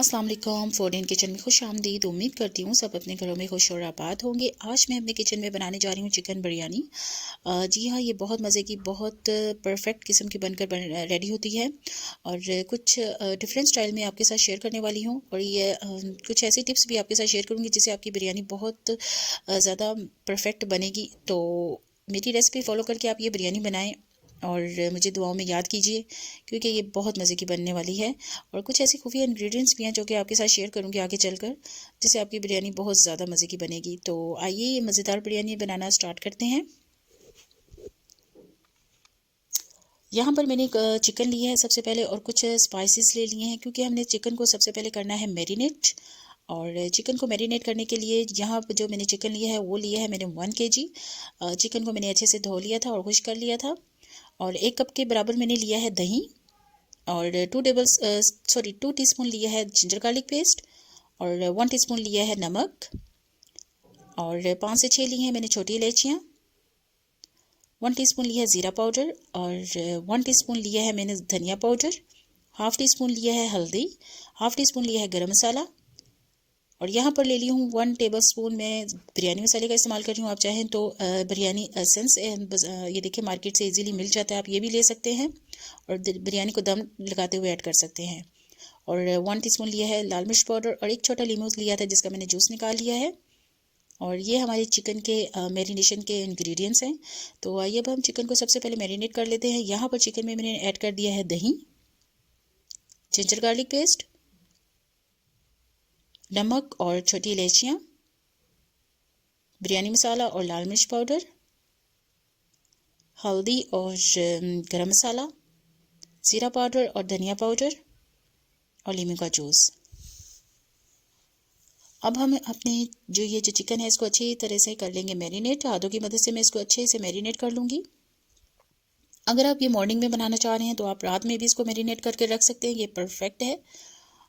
अस्सलाम वालेकुम। Food in kitchen में खुश आमदीद। उम्मीद करती हूँ सब अपने घरों में खुश और आबाद होंगे। आज मैं अपने किचन में बनाने जा रही हूँ चिकन बिरयानी। जी हाँ, ये बहुत मज़े की, बहुत परफेक्ट किस्म की बनकर रेडी होती है और कुछ डिफरेंट स्टाइल में आपके साथ शेयर करने वाली हूँ। और ये कुछ ऐसी टिप्स भी आपके साथ शेयर करूँगी जिससे आपकी बिरयानी बहुत ज़्यादा परफेक्ट बनेगी। तो मेरी रेसिपी फॉलो करके आप ये बिरयानी बनाएँ और मुझे दुआओं में याद कीजिए, क्योंकि ये बहुत मज़े की बनने वाली है। और कुछ ऐसे खुफिया इंग्रेडिएंट्स भी हैं जो कि आपके साथ शेयर करूंगी आगे चलकर, जिससे आपकी बिरयानी बहुत ज़्यादा मज़े की बनेगी। तो आइए ये मज़ेदार बिरयानी बनाना स्टार्ट करते हैं। यहाँ पर मैंने चिकन लिया है सबसे पहले और कुछ स्पाइसेस ले लिए हैं, क्योंकि हमने चिकन को सबसे पहले करना है मैरिनेट। और चिकन को मैरिनेट करने के लिए यहाँ पर जो मैंने चिकन लिया है वो लिया है मैंने 1 kg। चिकन को मैंने अच्छे से धो लिया था और खुश कर लिया था। और 1 कप के बराबर मैंने लिया है दही और 2 टीस्पून लिया है जिंजर गार्लिक पेस्ट और 1 टीस्पून लिया है नमक और 5 से 6 लिए हैं मैंने छोटी इलायचियाँ। 1 टीस्पून लिया है ज़ीरा पाउडर और 1 टीस्पून लिया है मैंने धनिया पाउडर। हाफ़ टी स्पून लिया है हल्दी, हाफ़ टी स्पून लिया है गरम मसाला। और यहाँ पर ले ली हूँ 1 टेबल स्पून मैं बिरयानी मसाले का इस्तेमाल कर रही हूँ। आप चाहें तो बिरयानी एसेंस ये देखिए मार्केट से इजीली मिल जाता है, आप ये भी ले सकते हैं और बिरयानी को दम लगाते हुए ऐड कर सकते हैं। और 1 टीस्पून लिया है लाल मिर्च पाउडर और एक छोटा लीमू लिया था जिसका मैंने जूस निकाल लिया है। और ये हमारे चिकन के मैरिनेशन के इंग्रेडिएंट्स हैं। तो आइए अब हम चिकन को सबसे पहले मैरिनेट कर लेते हैं। यहाँ पर चिकन में मैंने ऐड कर दिया है दही, जिंजर गार्लिक पेस्ट, नमक और छोटी इलायचियाँ, बिरयानी मसाला और लाल मिर्च पाउडर, हल्दी और गरम मसाला, ज़ीरा पाउडर और धनिया पाउडर और लीमू का जूस। अब हम अपने जो चिकन है इसको अच्छी तरह से कर लेंगे मैरिनेट। हाथों की मदद से मैं इसको अच्छे से मैरिनेट कर लूँगी। अगर आप ये मॉर्निंग में बनाना चाह रहे हैं तो आप रात में भी इसको मैरिनेट करके रख सकते हैं, ये परफेक्ट है।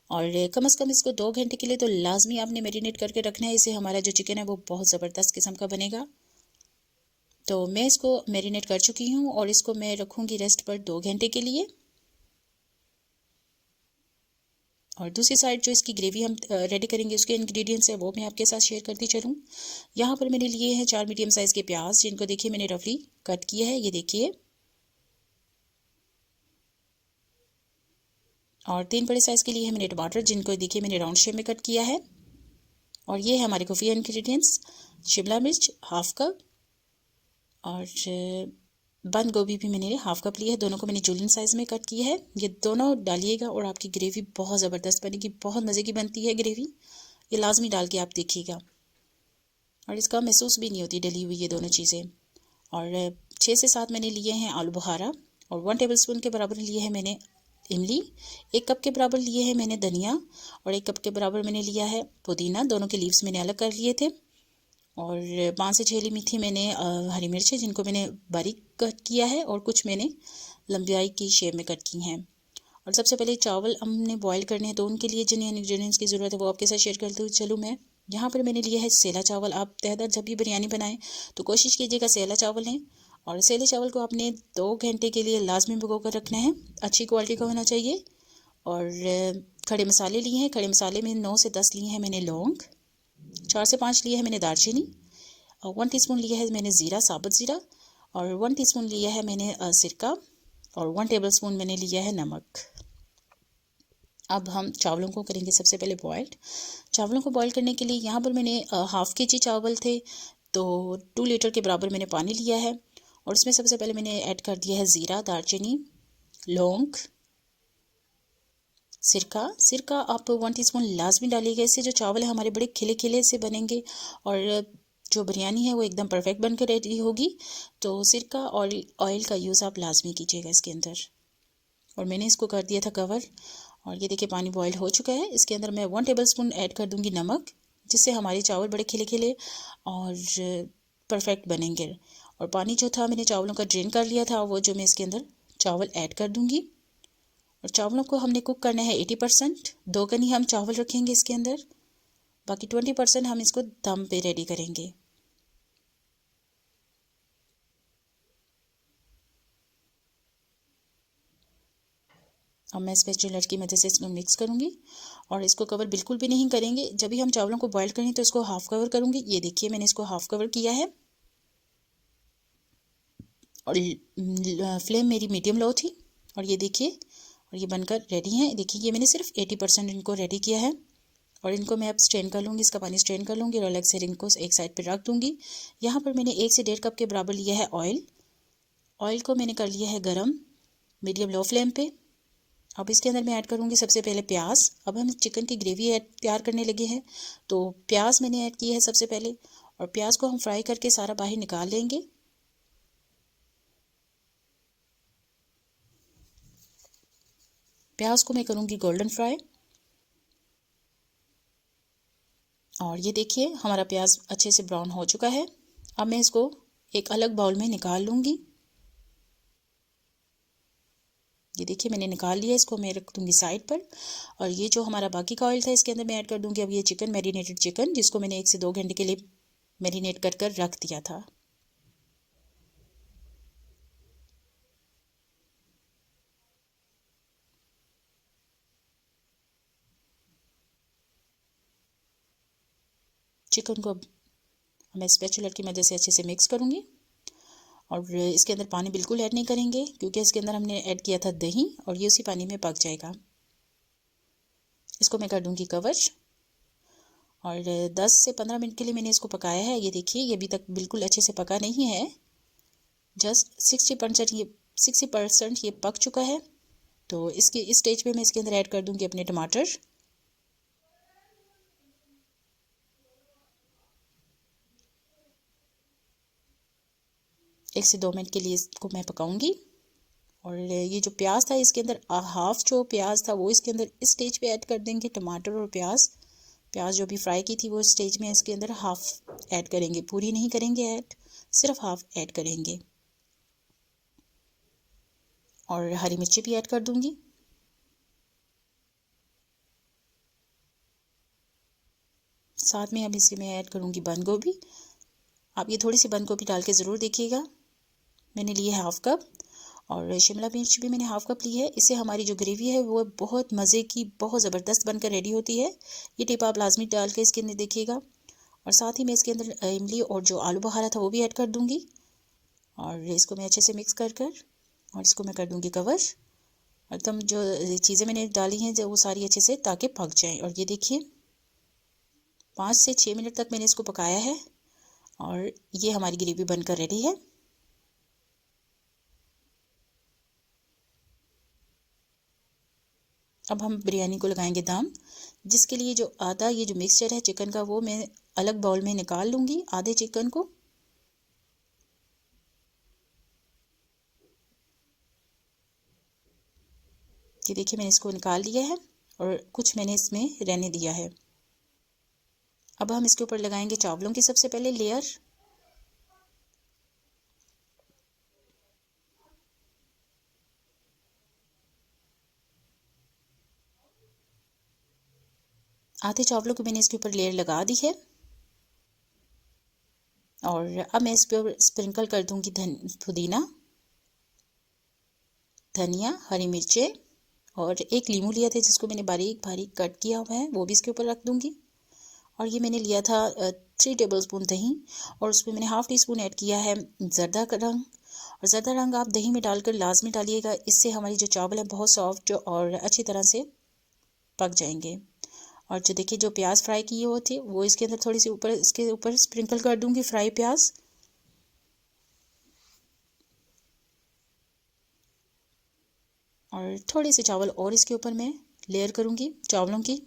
और कम से कम इसको 2 घंटे के लिए तो लाजमी आपने मैरिनेट करके रखना है, इससे हमारा जो चिकन है वो बहुत ज़बरदस्त किस्म का बनेगा। तो मैं इसको मैरिनेट कर चुकी हूँ और इसको मैं रखूँगी रेस्ट पर 2 घंटे के लिए। और दूसरी साइड जो इसकी ग्रेवी हम रेडी करेंगे उसके इंग्रेडिएंट्स है वो मैं आपके साथ शेयर करती चलूँ। यहाँ पर मैंने लिए हैं 4 मीडियम साइज़ के प्याज, जिनको देखिए मैंने रफली कट किया है, ये देखिए। और 3 बड़े साइज़ के लिए है मैंने टमाटर, जिनको देखिए मैंने राउंड शेप में कट किया है। और ये है हमारे खुफिया इंग्रेडिएंट्स, शिमला मिर्च हाफ कप और बंद गोभी भी मैंने हाफ कप लिया है। दोनों को मैंने जूलियन साइज़ में कट किया है। ये दोनों डालिएगा और आपकी ग्रेवी बहुत ज़बरदस्त बनेगी, बहुत मज़े की बनती है ग्रेवी। ये लाजमी डाल के आप देखिएगा और इसका महसूस भी नहीं होती डली हुई ये दोनों चीज़ें। और 6 से 7 मैंने लिए हैं आलू बुखारा और 1 टेबलस्पून के बराबर लिए है मैंने इमली। 1 कप के बराबर लिए है मैंने धनिया और 1 कप के बराबर मैंने लिया है पुदीना। दोनों के लीव्स मैंने अलग कर लिए थे। और 5 से 6 ली थी मैंने हरी मिर्चें, जिनको मैंने बारीक कट किया है और कुछ मैंने लंबाई की शेप में कट की हैं। और सबसे पहले चावल हमने बॉईल करने हैं, तो उनके लिए जिन इंग्रेडिएंट्स की ज़रूरत है वो आपके साथ शेयर करते हुए चलूँ मैं। यहाँ पर मैंने लिया है सेला चावल। आप तहदर जब भी बिरयानी बनाएं तो कोशिश कीजिएगा सेला चावल लें। और सेले चावल को आपने 2 घंटे के लिए लाजमी भिगो कर रखना है, अच्छी क्वालिटी का होना चाहिए। और खड़े मसाले लिए हैं, खड़े मसाले में 9 से 10 लिए हैं मैंने लौंग, 4 से 5 लिए है मैंने दालचीनी और 1 टीस्पून लिया है मैंने ज़ीरा, साबुत ज़ीरा और 1 टीस्पून लिया है मैंने सिरका और 1 टेबलस्पून मैंने लिया है नमक। अब हम चावलों को करेंगे सबसे पहले बॉइल्ड। चावलों को बॉईल करने के लिए यहाँ पर मैंने हाफ़ kg चावल थे, तो 2 लीटर के बराबर मैंने पानी लिया है। और इसमें सबसे पहले मैंने ऐड कर दिया है ज़ीरा, दालचीनी, लौंग, सिरका आप 1 टीस्पून लाजमी डालिएगा, इससे जो चावल है हमारे बड़े खिले खिले से बनेंगे और जो बिरयानी है वो एकदम परफेक्ट बनकर रेडी होगी। तो सिरका और ऑयल का यूज़ आप लाजमी कीजिएगा इसके अंदर। और मैंने इसको कर दिया था कवर और ये देखिए पानी बॉईल हो चुका है। इसके अंदर मैं 1 टेबलस्पून ऐड कर दूंगी नमक, जिससे हमारे चावल बड़े खिले खिले और परफेक्ट बनेंगे। और पानी जो था मैंने चावलों का ड्रेन कर लिया था, वो जो मैं इसके अंदर चावल ऐड कर दूंगी। और चावलों को हमने कुक करना है 80%। 2 कनी हम चावल रखेंगे इसके अंदर, बाकी 20% हम इसको दम पे रेडी करेंगे। अब मैं स्पैचुला की मदद से इसको मिक्स करूँगी और इसको कवर बिल्कुल भी नहीं करेंगे। जब भी हम चावलों को बॉईल करें तो इसको हाफ़ कवर करूँगी। ये देखिए मैंने इसको हाफ़ कवर किया है और फ्लेम मेरी मीडियम लो थी। और ये देखिए और ये बनकर रेडी हैं। देखिए ये मैंने सिर्फ 80% इनको रेडी किया है और इनको मैं अब स्ट्रेन कर लूँगी, इसका पानी स्ट्रेन कर लूँगी और अलग से इनको एक साइड पर रख दूँगी। यहाँ पर मैंने 1 से 1.5 कप के बराबर लिया है ऑयल। ऑयल को मैंने कर लिया है गरम मीडियम लो फ्लेम पे। अब इसके अंदर मैं ऐड करूँगी सबसे पहले प्याज। अब हम चिकन की ग्रेवी तैयार करने लगे हैं तो प्याज मैंने ऐड किया है सबसे पहले और प्याज को हम फ्राई करके सारा बाहर निकाल लेंगे। प्याज को मैं करूँगी गोल्डन फ्राई और ये देखिए हमारा प्याज अच्छे से ब्राउन हो चुका है। अब मैं इसको एक अलग बाउल में निकाल लूँगी। ये देखिए मैंने निकाल लिया, इसको मैं रख दूँगी साइड पर। और ये जो हमारा बाकी का ऑयल था इसके अंदर मैं ऐड कर दूँगी अब ये चिकन, मैरिनेटेड चिकन, जिसको मैंने 1 से 2 घंटे के लिए मैरिनेट कर कर रख दिया था। चिकन को मैं स्पैचुला की मदद से अच्छे से मिक्स करूँगी और इसके अंदर पानी बिल्कुल ऐड नहीं करेंगे क्योंकि इसके अंदर हमने ऐड किया था दही और ये उसी पानी में पक जाएगा। इसको मैं कर दूँगी कवर और 10 से 15 मिनट के लिए मैंने इसको पकाया है। ये देखिए ये अभी तक बिल्कुल अच्छे से पका नहीं है, जस्ट 60% ये पक चुका है। तो इस स्टेज पे मैं इसके अंदर ऐड कर दूँगी अपने टमाटर। एक से 2 मिनट के लिए इसको मैं पकाऊंगी और ये जो प्याज था इसके अंदर हाफ जो प्याज था वो इसके अंदर इस स्टेज पे ऐड कर देंगे। टमाटर और प्याज जो भी फ्राई की थी वो स्टेज में इसके अंदर हाफ ऐड करेंगे, पूरी नहीं करेंगे ऐड, सिर्फ हाफ ऐड करेंगे। और हरी मिर्ची भी ऐड कर दूंगी। साथ में अब इसे मैं ऐड करूंगी बंद गोभी। आप ये थोड़ी सी बंद गोभी डाल के ज़रूर देखिएगा। मैंने लिए हाफ कप और शिमला मिर्च भी मैंने हाफ कप ली है। इससे हमारी जो ग्रेवी है वो बहुत मज़े की, बहुत ज़बरदस्त बनकर रेडी होती है। ये टिप आप लाजमी डाल के इसके अंदर देखिएगा। और साथ ही मैं इसके अंदर इमली और जो आलू बुखारा था वो भी ऐड कर दूंगी और इसको मैं अच्छे से मिक्स कर और इसको मैं कर दूंगी कवर। एकदम जो चीज़ें मैंने डाली हैं जो वो सारी अच्छे से ताकि पक जाएँ। और ये देखिए 5 से 6 मिनट तक मैंने इसको पकाया है और ये हमारी ग्रेवी बनकर रेडी है। अब हम बिरयानी को लगाएंगे दम, जिसके लिए जो आधा ये जो मिक्सचर है चिकन का वो मैं अलग बाउल में निकाल लूँगी। आधे चिकन को ये देखिए मैंने इसको निकाल लिया है और कुछ मैंने इसमें रहने दिया है। अब हम इसके ऊपर लगाएंगे चावलों की सबसे पहले लेयर। आधे चावलों को मैंने इसके ऊपर लेयर लगा दी है और अब मैं इस पर स्प्रिंकल कर दूंगी पुदीना, धनिया, हरी मिर्चें और एक लीमू लिया था जिसको मैंने बारीक बारीक कट किया हुआ है वो भी इसके ऊपर रख दूंगी। और ये मैंने लिया था 3 टेबलस्पून दही और उसमें मैंने हाफ़ टी स्पून ऐड किया है ज़र्दा का रंग। और ज़र्दा रंग आप दही में डालकर लाजमी डालिएगा, इससे हमारी जो चावल है बहुत सॉफ्ट और अच्छी तरह से पक जाएंगे। और जो देखिए जो प्याज फ्राई किए हुए थे वो इसके अंदर थोड़ी सी ऊपर इसके ऊपर स्प्रिंकल कर दूंगी फ्राई प्याज। और थोड़े से चावल और इसके ऊपर मैं लेयर करूंगी चावलों की।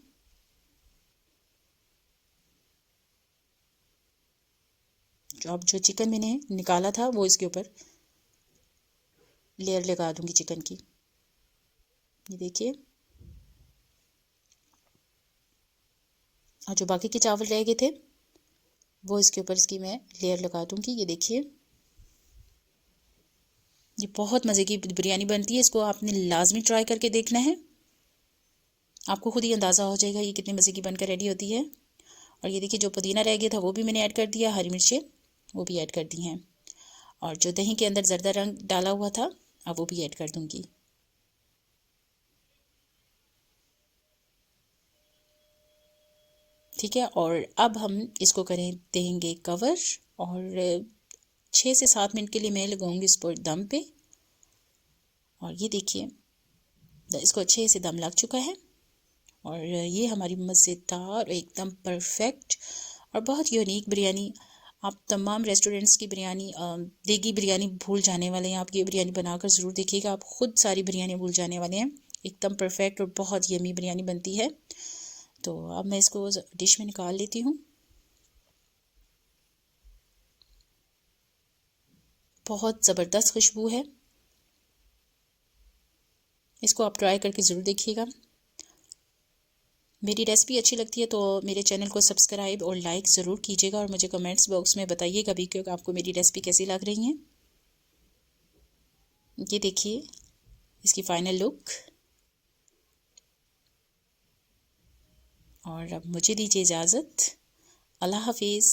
अब जो चिकन मैंने निकाला था वो इसके ऊपर लेयर लगा दूंगी चिकन की। ये देखिए और जो बाकी के चावल रह गए थे वो इसके ऊपर इसकी मैं लेयर लगा दूंगी। ये देखिए ये बहुत मज़े की बिरयानी बनती है, इसको आपने लाजमी ट्राई करके देखना है, आपको खुद ही अंदाज़ा हो जाएगा ये कितने मज़े की बनकर रेडी होती है। और ये देखिए जो पुदीना रह गया था वो भी मैंने ऐड कर दिया, हरी मिर्चें वो भी ऐड कर दी हैं और जो दही के अंदर ज़र्दा रंग डाला हुआ था अब वो भी ऐड कर दूंगी। ठीक है। और अब हम इसको करें देंगे कवर और 6 से 7 मिनट के लिए मैं लगाऊंगी इस पर दम पे। और ये देखिए इसको अच्छे से दम लग चुका है और ये हमारी मज़ेदार एकदम परफेक्ट और बहुत यूनिक बिरयानी, आप तमाम रेस्टोरेंट्स की बिरयानी देगी बिरयानी भूल जाने वाले हैं। आप ये बिरयानी बनाकर ज़रूर देखिएगा, आप ख़ुद सारी बिरयानी भूल जाने वाले हैं। एकदम परफेक्ट और बहुत यमी बिरयानी बनती है। तो अब मैं इसको डिश में निकाल लेती हूँ। बहुत ज़बरदस्त खुशबू है, इसको आप ट्राई करके ज़रूर देखिएगा। मेरी रेसिपी अच्छी लगती है तो मेरे चैनल को सब्सक्राइब और लाइक ज़रूर कीजिएगा और मुझे कमेंट्स बॉक्स में बताइएगा भी कि आपको मेरी रेसिपी कैसी लग रही है। ये देखिए इसकी फ़ाइनल लुक। और अब मुझे दीजिए इजाज़त। अल्लाह हाफिज़।